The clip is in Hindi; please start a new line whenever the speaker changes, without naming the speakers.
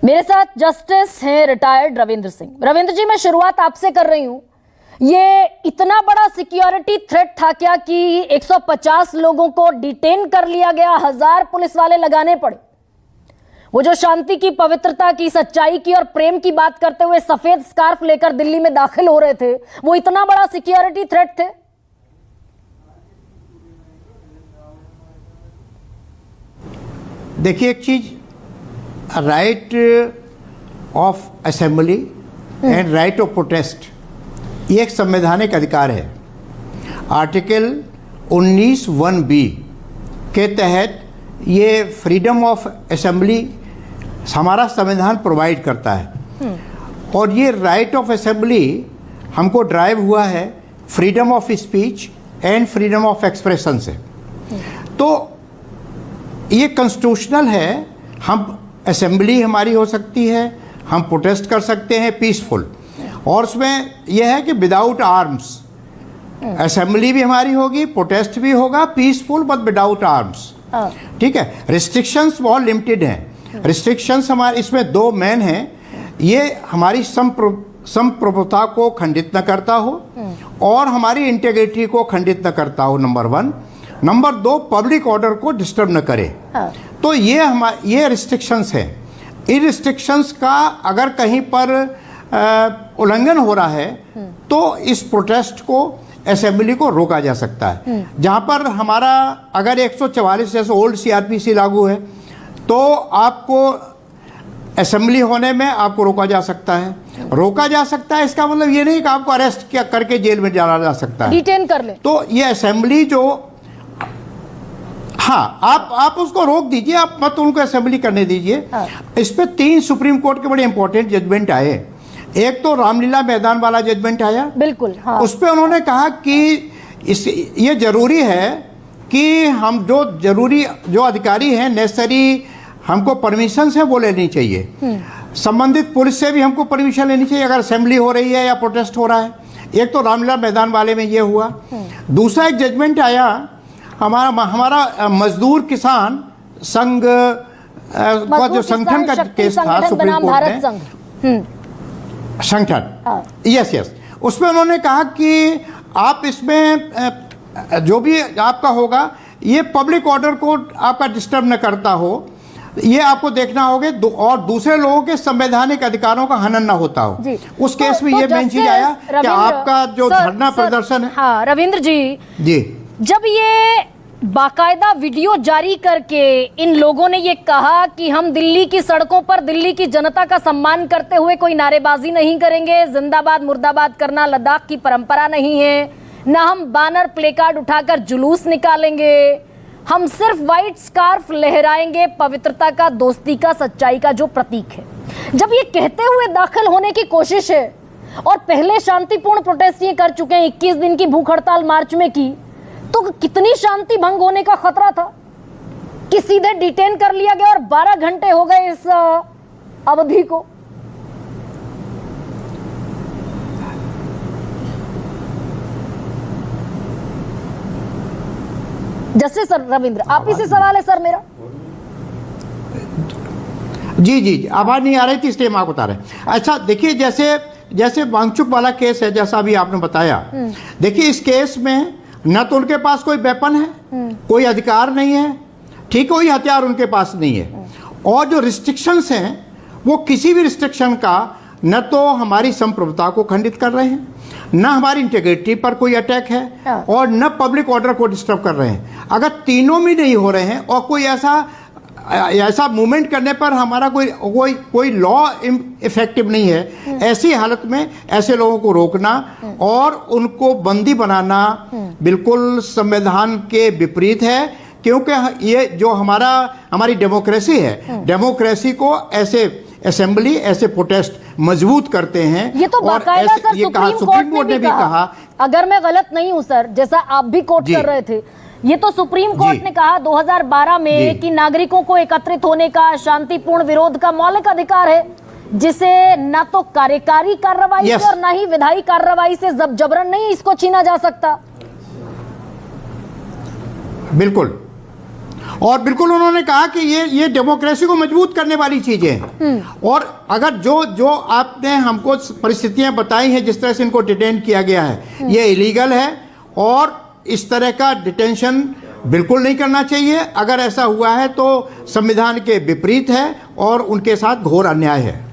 मेरे साथ जस्टिस हैं रिटायर्ड रविंद्र सिंह। रविंद्र जी, मैं शुरुआत आपसे कर रही हूं। ये इतना बड़ा सिक्योरिटी थ्रेट था क्या कि 150 लोगों को डिटेन कर लिया गया, 1000 पुलिस वाले लगाने पड़े? वो जो शांति की, पवित्रता की, सच्चाई की और प्रेम की बात करते हुए सफेद स्कार्फ लेकर दिल्ली में दाखिल हो रहे थे, वो इतना बड़ा सिक्योरिटी थ्रेट थे?
देखिए, एक चीज, right of assembly and right of protest, ये एक संवैधानिक अधिकार है। आर्टिकल 19(1)(b) के तहत ये फ्रीडम ऑफ असेंबली हमारा संविधान प्रोवाइड करता है। और ये राइट ऑफ असेंबली हमको ड्राइव हुआ है freedom of speech and freedom of expression से। तो ये कॉन्स्टिट्यूशनल है। हम असेंबली हमारी हो सकती है, हम प्रोटेस्ट कर सकते हैं पीसफुल, और उसमें यह है कि विदाउट आर्म्स। असेंबली भी हमारी होगी, प्रोटेस्ट भी होगा, पीसफुल बट विदाउट आर्म्स। ठीक है। रिस्ट्रिक्शंस बहुत लिमिटेड हैं। रिस्ट्रिक्शंस हमारे इसमें दो मेन हैं। ये हमारी संप्रभुता को खंडित न करता हो और हमारी इंटीग्रिटी को खंडित न करता हो, नंबर 1। नंबर 2, पब्लिक ऑर्डर को डिस्टर्ब न करे। तो ये रिस्ट्रिक्शंस हैं। इन रिस्ट्रिक्शंस का अगर कहीं पर उल्लंघन हो रहा है तो इस प्रोटेस्ट को, असेंबली को रोका जा सकता है। जहां पर हमारा अगर 144 जैसे ओल्ड सीआरपीसी लागू है तो आपको असेंबली होने में आपको रोका जा सकता है। रोका जा सकता है, इसका मतलब ये नहीं कि आपको अरेस्ट क्या करके जेल में डाला जा सकता है,
डिटेन कर ले।
तो ये असेंबली जो, हाँ, आप उसको रोक दीजिए, आप मत उनको असेंबली करने दीजिए। इस पे 3 सुप्रीम कोर्ट के बड़े इंपॉर्टेंट जजमेंट आए। एक तो रामलीला मैदान वाला जजमेंट आया, बिल्कुल, हाँ। उस पे उन्होंने कहा कि ये जरूरी है कि हम जो अधिकारी हैं, नेसेसरी हमको परमिशन है वो लेनी चाहिए। संबंधित पुलिस से भी हमको परमिशन लेनी चाहिए अगर असेंबली हो रही है या प्रोटेस्ट हो रहा है। एक तो रामलीला मैदान वाले में ये हुआ। दूसरा एक जजमेंट आया, हमारा मजदूर किसान संघ का जो संगठन का केस था सुप्रीम कोर्ट में, संगठन, यस, उसमें उन्होंने कहा कि आप इसमें जो भी आपका होगा ये पब्लिक ऑर्डर को आपका डिस्टर्ब न करता हो, ये आपको देखना होगा, और दूसरे लोगों के संवैधानिक अधिकारों का हनन ना होता हो। उस केस में ये मेन चीज आया कि आपका जो धरना प्रदर्शन है।
हाँ रविंद्र जी, जब ये बाकायदा वीडियो जारी करके इन लोगों ने ये कहा कि हम दिल्ली की सड़कों पर दिल्ली की जनता का सम्मान करते हुए कोई नारेबाजी नहीं करेंगे, जिंदाबाद मुर्दाबाद करना लद्दाख की परंपरा नहीं है, ना हम बैनर प्लेकार्ड उठाकर जुलूस निकालेंगे, हम सिर्फ व्हाइट स्कार्फ लहराएंगे, पवित्रता का, दोस्ती का, सच्चाई का जो प्रतीक है। जब ये कहते हुए दाखिल होने की कोशिश है और पहले शांतिपूर्ण प्रोटेस्ट ये कर चुके हैं, 21 दिन की भूख हड़ताल मार्च में की, तो कितनी शांति भंग होने का खतरा था कि सीधे डिटेन कर लिया गया और 12 घंटे हो गए इस अवधि को। जस्टिस सर रविंद्र, आप ही से सवाल है सर मेरा।
जी, आवाज नहीं आ रही थी इसलिए हम आपको बता रहे हैं। अच्छा देखिए, जैसे वांगचुक वाला केस है, जैसा अभी आपने बताया, देखिए इस केस में न तो उनके पास कोई वेपन है, कोई अधिकार नहीं है, ठीक, कोई हथियार उनके पास नहीं है, और जो रिस्ट्रिक्शंस हैं वो किसी भी रिस्ट्रिक्शन का न तो हमारी संप्रभुता को खंडित कर रहे हैं, न हमारी इंटीग्रिटी पर कोई अटैक है, और न पब्लिक ऑर्डर को डिस्टर्ब कर रहे हैं। अगर तीनों में नहीं हो रहे हैं और कोई ऐसा मूवमेंट करने पर हमारा कोई लॉ इफेक्टिव नहीं है, ऐसी हालत में ऐसे लोगों को रोकना और उनको बंदी बनाना बिल्कुल संविधान के विपरीत है। क्योंकि ये जो हमारी डेमोक्रेसी है, डेमोक्रेसी को ऐसे असेंबली, ऐसे प्रोटेस्ट मजबूत करते हैं।
ये तो बाकायदा सर सुप्रीम कोर्ट ने भी कहा, अगर मैं गलत नहीं हूं सर, जैसा आप भी कोट कर रहे थे, ये तो सुप्रीम कोर्ट ने कहा 2012 में कि नागरिकों को एकत्रित होने का, शांतिपूर्ण विरोध का मौलिक अधिकार है, जिसे ना तो कार्यकारी कार्रवाई से और ना ही विधायी कार्रवाई से जबरन नहीं इसको छीना जा सकता।
बिल्कुल, और बिल्कुल उन्होंने कहा कि ये डेमोक्रेसी को मजबूत करने वाली चीजें हैं। और अगर जो आपने हमको परिस्थितियां बताई हैं जिस तरह से इनको डिटेन किया गया है, ये इलीगल है और इस तरह का डिटेंशन बिल्कुल नहीं करना चाहिए। अगर ऐसा हुआ है तो संविधान के विपरीत है और उनके साथ घोर अन्याय है।